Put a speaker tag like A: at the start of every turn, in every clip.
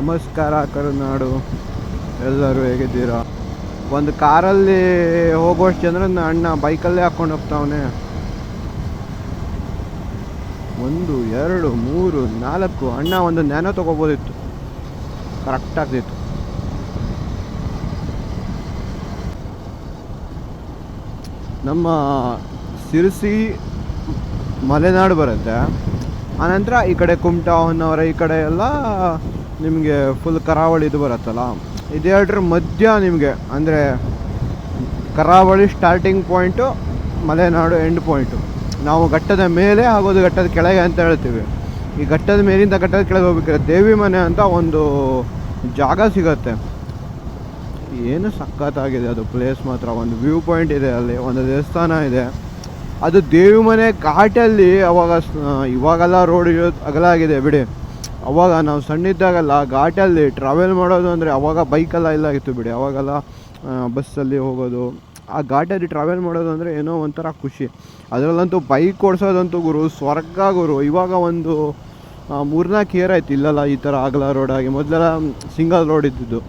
A: ನಮಸ್ಕಾರ ಕರುನಾಡು, ಎಲ್ಲರೂ ಹೇಗಿದ್ದೀರಾ? ಒಂದು ಕಾರಲ್ಲಿ ಹೋಗುವಷ್ಟು ಜನರನ್ನ ಅಣ್ಣ ಬೈಕಲ್ಲೇ ಹಾಕ್ಕೊಂಡು ಹೋಗ್ತಾವನೆ. 1 2 3 4 ಅಣ್ಣ ಒಂದು ನ್ಯಾನೋ ತೊಗೋಬೋದಿತ್ತು, ಕರೆಕ್ಟ್ ಆಗ್ತಿತ್ತು. ನಮ್ಮ ಸಿರಸಿ ಮಲೆನಾಡು ಬರುತ್ತೆ, ಆನಂತರ ಈ ಕಡೆ ಕುಮಟಾ ಹೊನ್ನಾವರ ಈ ಕಡೆ ಎಲ್ಲ ನಿಮಗೆ ಫುಲ್ ಕರಾವಳಿ ಇದು ಬರುತ್ತಲ್ಲ. ಇದೆರಡರ ಮಧ್ಯ ನಿಮಗೆ ಅಂದರೆ ಕರಾವಳಿ starting point, Malenadu end point. ನಾವು ಘಟ್ಟದ ಮೇಲೆ ಆಗೋದು ಘಟ್ಟದ ಕೆಳಗೆ ಅಂತ ಹೇಳ್ತೀವಿ. ಈ ಘಟ್ಟದ ಮೇಲಿಂದ ಘಟ್ಟದ ಕೆಳಗೆ ಹೋಗ್ಬೇಕಾದ್ರೆ ದೇವಿ ಮನೆ ಅಂತ ಒಂದು ಜಾಗ ಸಿಗತ್ತೆ. ಏನು ಸಖತ್ತಾಗಿದೆ ಅದು ಪ್ಲೇಸ್ ಮಾತ್ರ. ಒಂದು ವ್ಯೂ ಪಾಯಿಂಟ್ ಇದೆ, ಅಲ್ಲಿ ಒಂದು ದೇವಸ್ಥಾನ ಇದೆ. ಅದು ದೇವಿ ಮನೆ ಘಾಟಲ್ಲಿ ಇವಾಗೆಲ್ಲ ರೋಡ್ ಅಗಲ ಆಗಿದೆ ಬಿಡಿ. ಅವಾಗ ನಾವು ಸಣ್ಣಿದ್ದಾಗೆಲ್ಲ ಘಾಟಲ್ಲಿ ಟ್ರಾವೆಲ್ ಮಾಡೋದು ಅಂದರೆ ಅವಾಗ ಬೈಕೆಲ್ಲ ಇಲ್ಲ ಇತ್ತು ಬಿಡಿ. ಅವಾಗೆಲ್ಲ ಬಸ್ಸಲ್ಲಿ ಹೋಗೋದು, ಆ ಘಾಟಲ್ಲಿ ಟ್ರಾವೆಲ್ ಮಾಡೋದು ಅಂದರೆ ಏನೋ ಒಂಥರ ಖುಷಿ. ಅದರಲ್ಲಂತೂ ಬೈಕ್ ಓಡಿಸೋದಂತೂ ಗುರು ಸ್ವರ್ಗ ಗುರು. ಇವಾಗ ಒಂದು 3-4 ಇಯರ್ ಆಯ್ತು ಇಲ್ಲೆಲ್ಲ ಈ ಥರ ಅಗಲ ರೋಡಾಗಿ. ಮೊದಲೆಲ್ಲ ಸಿಂಗಲ್ ರೋಡ್ ಇದ್ದಿದ್ದು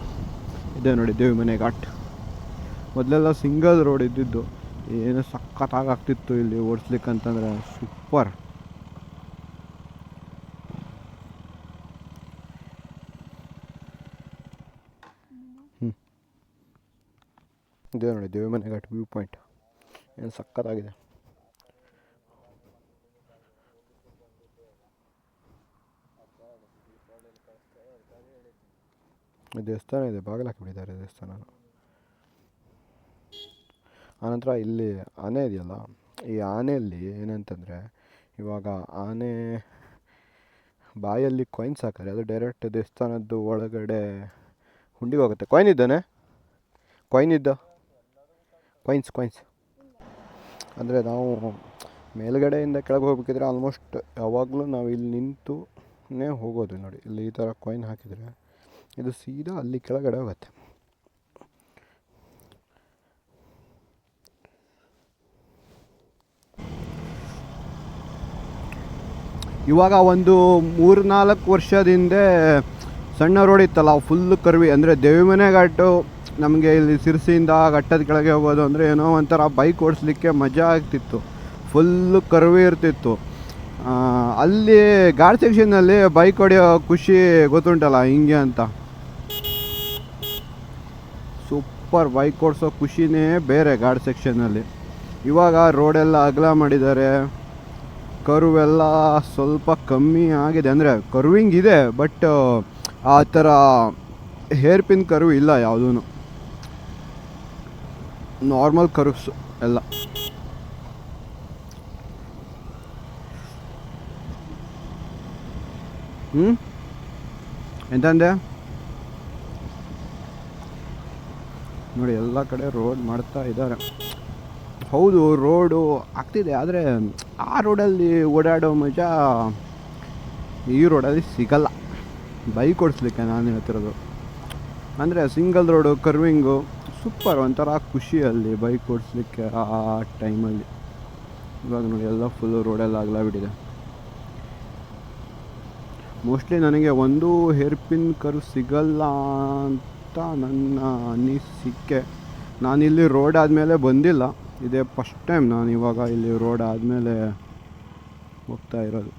A: ಇದೆ ನೋಡಿ, ದೇವಿ ಮನೆ ಘಾಟ್ ಮೊದಲೆಲ್ಲ ಸಿಂಗಲ್ ರೋಡ್ ಇದ್ದಿದ್ದು. ಏನು ಸಖತ್ತಾಗ್ತಿತ್ತು ಇಲ್ಲಿ ಓಡಿಸ್ಲಿಕ್ಕೆ ಅಂತಂದರೆ, ಸೂಪರ್. ಇದೇ ನೋಡಿ ದೇವಿ ಮನೆ ಘಾಟ್ ವ್ಯೂ ಪಾಯಿಂಟ್, ಏನು ಸಖತ್ತಾಗಿದೆ. ದೇವಸ್ಥಾನ ಇದೆ, ಬಾಗಿಲು ಹಾಕಿಬಿಟ್ಟಿದ್ದಾರೆ ದೇವಸ್ಥಾನ. ಆನಂತರ ಇಲ್ಲಿ ಆನೆ ಇದೆಯಲ್ಲ, ಈ ಆನೆಯಲ್ಲಿ ಏನಂತಂದರೆ ಇವಾಗ ಆನೆ ಬಾಯಲ್ಲಿ ಕಾಯಿನ್ಸ್ ಹಾಕಿದ್ರೆ ಅದು ಡೈರೆಕ್ಟ್ ದೇವಸ್ಥಾನದ್ದು ಒಳಗಡೆ ಹುಂಡಿಗೆ ಹೋಗುತ್ತೆ. ಕಾಯಿನ್ ಇದ್ದಾನೆ, ಕಾಯಿನ್ಸ್ ಅಂದರೆ ನಾವು ಮೇಲ್ಗಡೆಯಿಂದ ಕೆಳಗೆ ಹೋಗ್ಬೇಕಿದ್ರೆ ಆಲ್ಮೋಸ್ಟ್ ಯಾವಾಗಲೂ ನಾವು ಇಲ್ಲಿ ನಿಂತುನೇ ಹೋಗೋದು. ನೋಡಿ ಇಲ್ಲಿ ಈ ಥರ ಕಾಯಿನ್ ಹಾಕಿದರೆ ಇದು ಸೀದಾ ಅಲ್ಲಿ ಕೆಳಗಡೆ ಹೋಗುತ್ತೆ. ಇವಾಗ ಒಂದು 3-4 ವರ್ಷದ ಹಿಂದೆ ಸಣ್ಣ ರೋಡ್ ಇತ್ತಲ್ಲ, ಫುಲ್ಲು ಕರ್ವಿ. ಅಂದರೆ ದೇವಿ ಮನೆ ಘಾಟು ನಮಗೆ ಇಲ್ಲಿ ಸಿರಸಿಯಿಂದ ಘಟ್ಟದ ಕೆಳಗೆ ಹೋಗೋದು ಅಂದರೆ ಏನೋ ಒಂಥರ ಬೈಕ್ ಓಡಿಸ್ಲಿಕ್ಕೆ ಮಜಾ ಆಗ್ತಿತ್ತು. ಫುಲ್ಲು ಕರ್ವಿ ಇರ್ತಿತ್ತು. ಅಲ್ಲಿ ಘಾಟ್ ಸೆಕ್ಷನ್ನಲ್ಲಿ ಬೈಕ್ ಹೊಡೆಯೋ ಖುಷಿ ಗೊತ್ತುಂಟಲ್ಲ ಹಿಂಗೆ ಅಂತ. ಸೂಪರ್ ಬೈಕ್ ಓಡಿಸೋ ಖುಷಿನೇ ಬೇರೆ ಘಾಟ್ ಸೆಕ್ಷನ್ನಲ್ಲಿ. ಇವಾಗ ರೋಡೆಲ್ಲ ಅಗಲ ಮಾಡಿದ್ದಾರೆ, ಕರ್ವೆಲ್ಲ ಸ್ವಲ್ಪ ಕಮ್ಮಿ ಆಗಿದೆ. ಅಂದರೆ ಕರ್ವಿಂಗ್ ಇದೆ, ಬಟ್ ಆ ಥರ ಹೇರ್ ಪಿನ್ ಕರ್ವ್ ಇಲ್ಲ, ಯಾವುದೂ ನಾರ್ಮಲ್ ಕರ್ವ್ಸ್ ಎಲ್ಲ. ಎಂತಂದೆ ನೋಡಿ, ಎಲ್ಲ ಕಡೆ ರೋಡ್ ಮಾಡ್ತಾ ಇದ್ದಾರೆ. ಹೌದು, ರೋಡು ಆಗ್ತಿದೆ, ಆದರೆ ಆ ರೋಡಲ್ಲಿ ಓಡಾಡೋ ಮಜಾ ಈ ರೋಡಲ್ಲಿ ಸಿಗಲ್ಲ ಬೈಕ್ ಓಡಿಸ್ಲಿಕ್ಕೆ. ನಾನು ಹೇಳ್ತಿರೋದು ಅಂದರೆ ಸಿಂಗಲ್ ರೋಡು ಕರ್ವಿಂಗು ಸೂಪರ್, ಒಂಥರ ಖುಷಿಯಲ್ಲಿ ಬೈಕ್ ಓಡಿಸ್ಲಿಕ್ಕೆ ಆ ಟೈಮಲ್ಲಿ. ಇವಾಗ ನೋಡಿ ಎಲ್ಲ ಫುಲ್ಲು ರೋಡೆಲ್ಲ ಆಗಲಾಗ್ಬಿಟ್ಟಿದೆ. ಮೋಸ್ಟ್ಲಿ ನನಗೆ ಒಂದು ಹೇರ್ ಪಿನ್ ಕರ್ವ್ ಸಿಗಲ್ಲ ಅಂತ ನನ್ನ ಅನಿಸಿಕೆ. ನಾನಿಲ್ಲಿ ರೋಡ್ ಆದಮೇಲೆ ಬಂದಿಲ್ಲ, ಇದೇ ಫಸ್ಟ್ ಟೈಮ್ ನಾನು ಇವಾಗ ಇಲ್ಲಿ ರೋಡ್ ಆದಮೇಲೆ ಹೋಗ್ತಾ ಇರೋದು.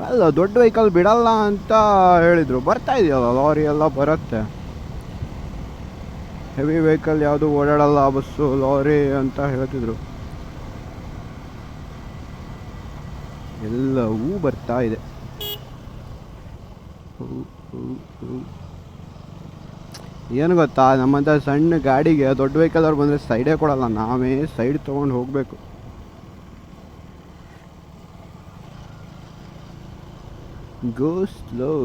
A: ಅಲ್ಲ, ದೊಡ್ಡ ವೆಹಿಕಲ್ ಬಿಡಲ್ಲ ಅಂತ ಹೇಳಿದರು. ಬರ್ತಾ ಇದೆಯಲ್ಲ, ಲಾರಿ ಎಲ್ಲ ಬರುತ್ತೆ. ಹೆವಿ ವೆಹಿಕಲ್ ಯಾವುದು ಓಡಾಡಲ್ಲ, ಬಸ್ಸು ಲಾರಿ ಅಂತ ಹೇಳ್ತಿದ್ರು. ಎಲ್ಲವೂ ಬರ್ತಾ ಇದೆ. ಏನು ಗೊತ್ತಾ, ನಮ್ಮಂಥ ಸಣ್ಣ ಗಾಡಿಗೆ ದೊಡ್ಡ ವೆಹಿಕಲ್ ಅವ್ರು ಬಂದರೆ ಸೈಡೇ ಕೊಡಲ್ಲ, ನಾವೇ ಸೈಡ್ ತೊಗೊಂಡು ಹೋಗಬೇಕು. Go slow.